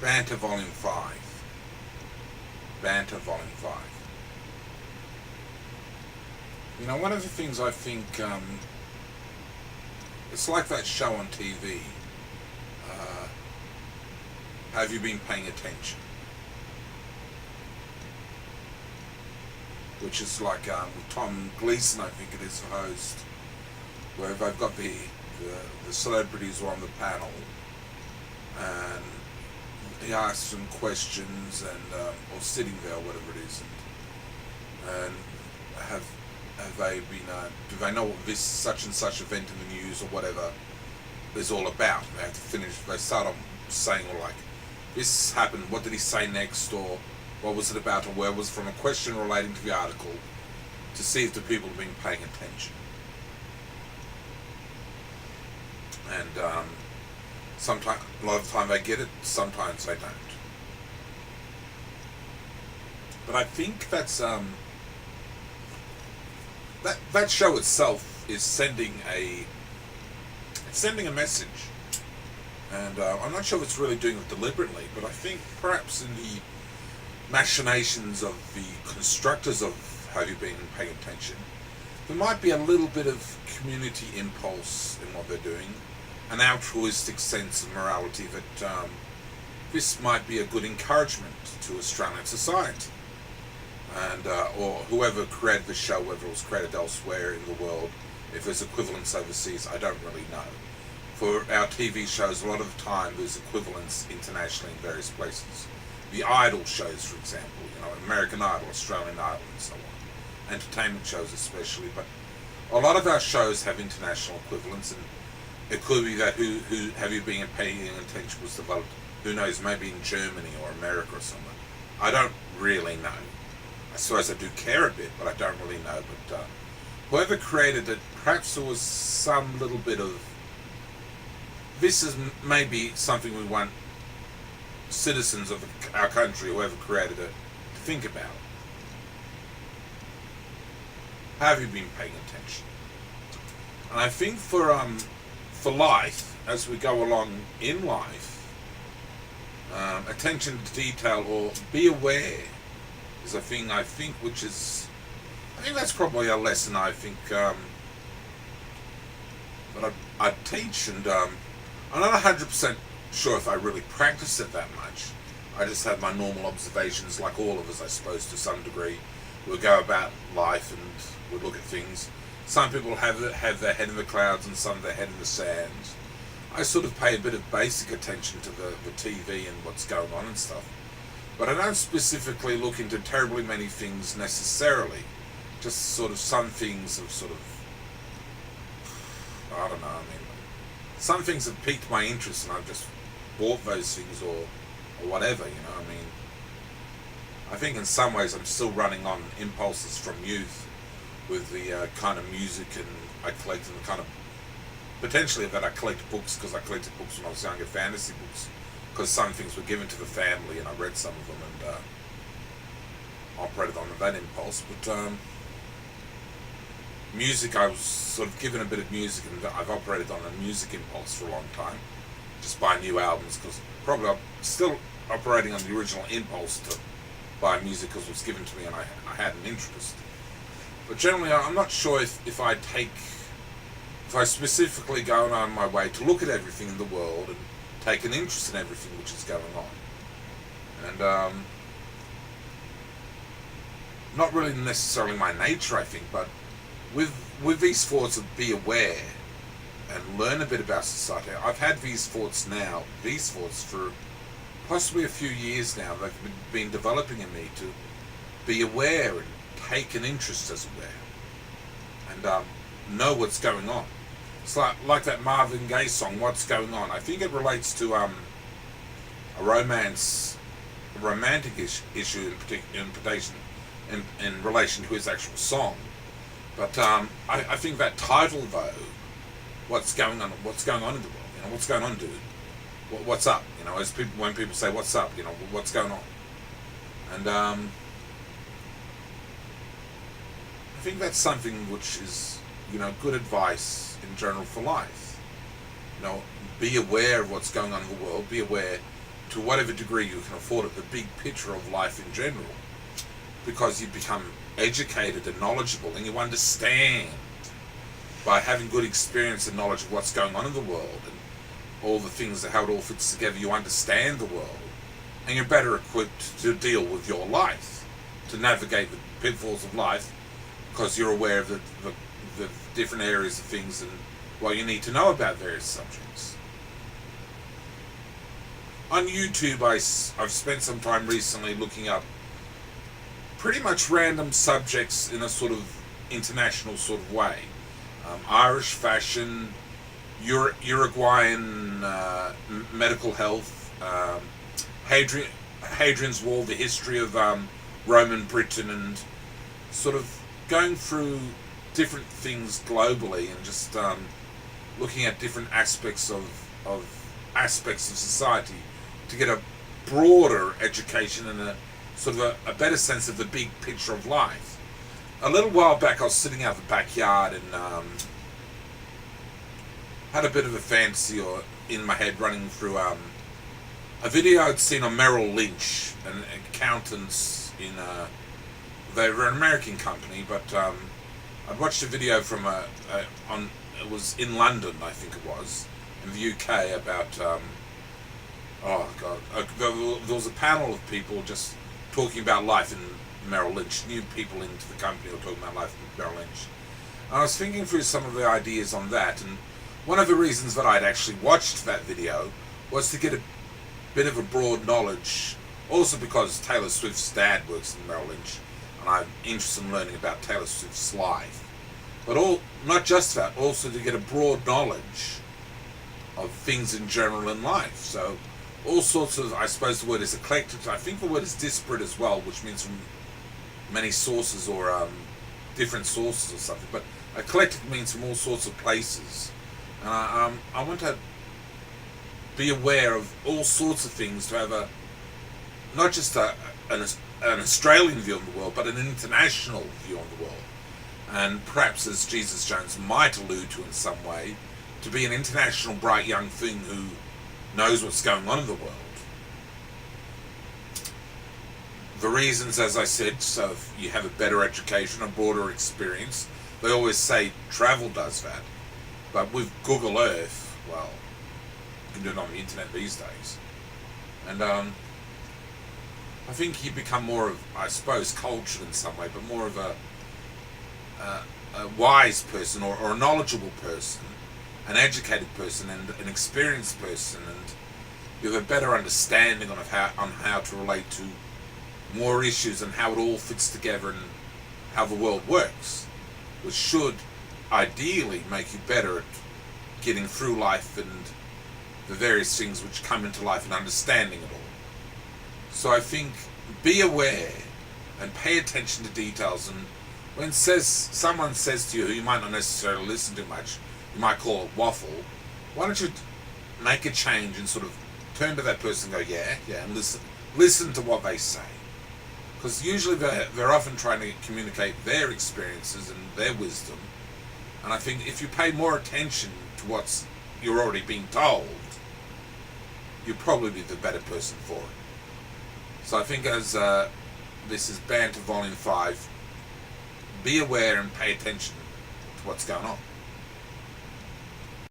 Banter Volume 5. Banter Volume 5. You know, one of the things I think, it's like that show on TV, uh, Have You Been Paying Attention? Which is like Tom Gleason, I think it is, the host, where they've got the celebrities who are on the panel, and he asks them questions, and or sitting there, or whatever it is, and have they been? Do they know what this such and such event in the news or whatever is all about? They have to finish. They start on saying, or like, this happened. What did he say next? Or what was it about? Or where was it from? A question relating to the article, to see if the people have been paying attention. And sometimes, a lot of the time they get it. Sometimes they don't. But I think that's that show itself is sending a message, and I'm not sure if it's really doing it deliberately, but I think perhaps in the machinations of the constructors of Have You Been Paying Attention, there might be a little bit of community impulse in what they're doing, an altruistic sense of morality that this might be a good encouragement to Australian society. And or whoever created the show, whether it was created elsewhere in the world, if there's equivalents overseas, I don't really know. For our TV shows, a lot of the time there's equivalents internationally in various places. The Idol shows, for example, you know, American Idol, Australian Idol, and so on. Entertainment shows especially, but a lot of our shows have international equivalents, and it could be that who Have You Been Paying Attention was developed, who knows, maybe in Germany or America or somewhere. I don't really know. I suppose I do care a bit, but I don't really know. But whoever created it, perhaps there was some little bit of, this is maybe something we want citizens of our country, whoever created it, to think about. Have you been paying attention? And I think for life, as we go along in life, attention to detail, or be aware, is a thing I think which is, I think that's probably a lesson I think that I teach, and I'm not 100% sure if I really practice it that much. I just have my normal observations, like all of us, I suppose, to some degree. We'll go about life and we'll look at things. Some people have their head in the clouds, and some their head in the sand. I sort of pay a bit of basic attention to the TV and what's going on and stuff. But I don't specifically look into terribly many things necessarily. Just sort of some things have sort of, I don't know, I mean, some things have piqued my interest and I've just bought those things, or whatever, you know, I mean. I think in some ways I'm still running on impulses from youth with the kind of music, and I collect, and the kind of, potentially that I collect books, because I collected books when I was younger, fantasy books, because some things were given to the family and I read some of them and operated on that impulse. But music, I was sort of given a bit of music, and I've operated on a music impulse for a long time, just buy new albums, because probably I'm still operating on the original impulse to buy music because it was given to me and I had an interest. But generally I'm not sure if I specifically go on my way to look at everything in the world and take an interest in everything which is going on. And not really necessarily my nature, I think, but with these thoughts of be aware and learn a bit about society. I've had these thoughts for possibly a few years now. They've been developing in me to be aware and take an interest as aware, and know what's going on. It's like that Marvin Gaye song, What's Going On. I think it relates to a romantic issue in relation to his actual song. But I think that title, though, what's going on in the world, you know, what's going on, dude? What's up? You know, when people say what's up, you know, what's going on? And I think that's something which is, you know, good advice in general for life. You know, be aware of what's going on in the world, be aware to whatever degree you can afford it, the big picture of life in general, because you become educated and knowledgeable, and you understand by having good experience and knowledge of what's going on in the world and all the things, how it all fits together. You understand the world, and you're better equipped to deal with your life, to navigate the pitfalls of life, because you're aware of the different areas of things and what you need to know about various subjects. On YouTube, I've spent some time recently looking up pretty much random subjects in a sort of international sort of way. Irish fashion, Uruguayan medical health, Hadrian's Wall, the history of Roman Britain, and sort of going through different things globally and just looking at different aspects of society to get a broader education and a sort of a better sense of the big picture of life. A little while back, I was sitting out the backyard and had a bit of a fancy in my head running through a video I'd seen on Merrill Lynch, an accountants in they were an American company, but I'd watched a video from it was in London, I think it was, in the UK, about there was a panel of people just talking about life in Merrill Lynch. New people into the company were talking about life in Merrill Lynch. And I was thinking through some of the ideas on that, and one of the reasons that I'd actually watched that video was to get a bit of a broad knowledge, also because Taylor Swift's dad works in Merrill Lynch, and I'm interested in learning about Taylor Swift's life. But not just that, also to get a broad knowledge of things in general in life. So all sorts of, I suppose the word is eclectic. I think the word is disparate as well, which means from many sources or different sources or something. But eclectic means from all sorts of places. And I want to be aware of all sorts of things, to have not just an Australian view on the world, but an international view on the world. And perhaps, as Jesus Jones might allude to in some way, to be an international bright young thing who knows what's going on in the world. The reasons, as I said, so if you have a better education, a broader experience. They always say travel does that. But with Google Earth, well, you can do it on the internet these days. And I think you become more of, I suppose, cultured in some way, but more of a wise person or a knowledgeable person, an educated person and an experienced person, and you have a better understanding on how to relate to more issues and how it all fits together and how the world works, which should ideally make you better at getting through life and the various things which come into life and understanding it all. So I think be aware and pay attention to details, and when someone says to you, who you might not necessarily listen to much, you might call it waffle, why don't you make a change and sort of turn to that person and go, yeah, and listen to what they say. Because usually they're often trying to communicate their experiences and their wisdom. And I think if you pay more attention to what you're already being told, you'll probably be the better person for it. So I think as this is Banter Volume 5, be aware and pay attention to what's going on.